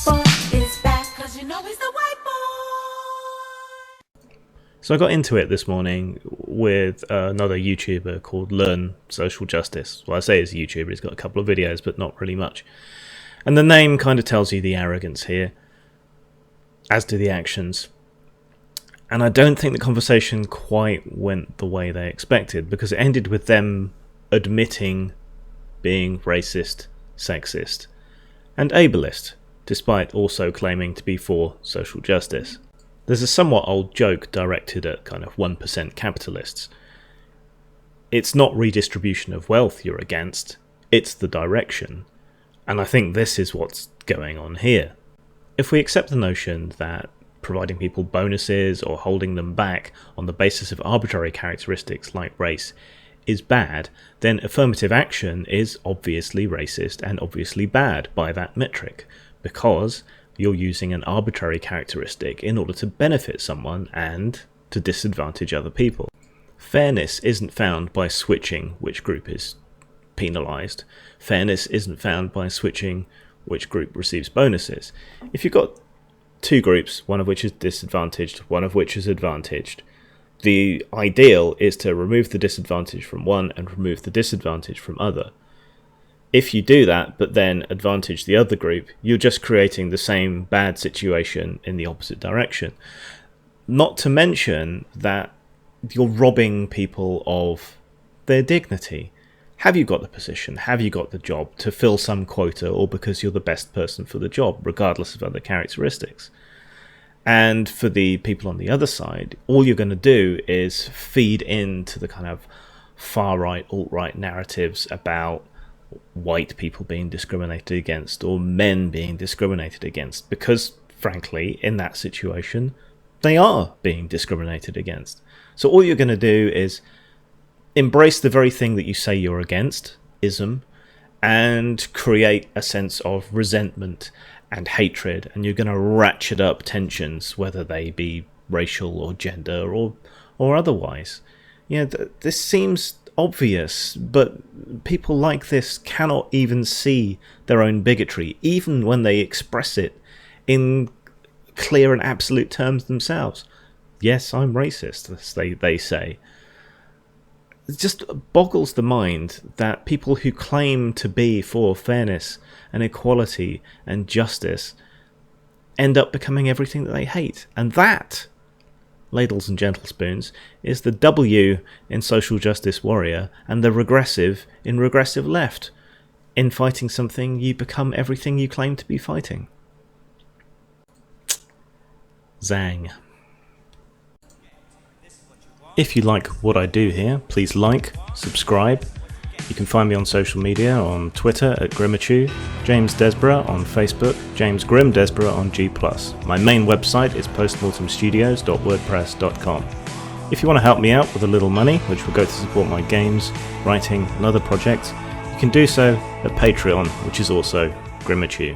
boy is back, 'cause you know he's the white boy. So I got into it this morning with another YouTuber called Learn Social Justice. Well, I say he's a YouTuber, he's got a couple of videos, but not really much. And the name kind of tells you the arrogance here, as do the actions. And I don't think the conversation quite went the way they expected, because it ended with them admitting being racist, sexist, and ableist, despite also claiming to be for social justice. There's a somewhat old joke directed at kind of 1% capitalists. It's not redistribution of wealth you're against, it's the direction. And I think this is what's going on here. If we accept the notion that providing people bonuses or holding them back on the basis of arbitrary characteristics like race is bad, then affirmative action is obviously racist and obviously bad by that metric, because you're using an arbitrary characteristic in order to benefit someone and to disadvantage other people. Fairness isn't found by switching which group is penalised. Fairness isn't found by switching which group receives bonuses. If you've got two groups, one of which is disadvantaged, one of which is advantaged, the ideal is to remove the disadvantage from one and remove the disadvantage from other. If you do that, but then advantage the other group, you're just creating the same bad situation in the opposite direction. Not to mention that you're robbing people of their dignity. Have you got the position? Have you got the job to fill some quota, or because you're the best person for the job, regardless of other characteristics? And for the people on the other side, all you're going to do is feed into the kind of far-right, alt-right narratives about white people being discriminated against or men being discriminated against, because frankly in that situation they are being discriminated against. So all you're going to do is embrace the very thing that you say you're against, ism, and create a sense of resentment and hatred, and you're going to ratchet up tensions, whether they be racial or gender or otherwise. This seems obvious, but people like this cannot even see their own bigotry, even when they express it in clear and absolute terms themselves. Yes, I'm racist, as they say. It just boggles the mind that people who claim to be for fairness and equality and justice end up becoming everything that they hate. And that, ladles and gentlespoons, is the W in social justice warrior and the regressive in regressive left. In fighting something, you become everything you claim to be fighting. Zang. If you like what I do here, please like, subscribe. You can find me on social media, on Twitter at Grimmachew, James Desborough on Facebook, James Grim Desborough on G+. My main website is postmortemstudios.wordpress.com. If you want to help me out with a little money, which will go to support my games, writing and other projects, you can do so at Patreon, which is also Grimmachew.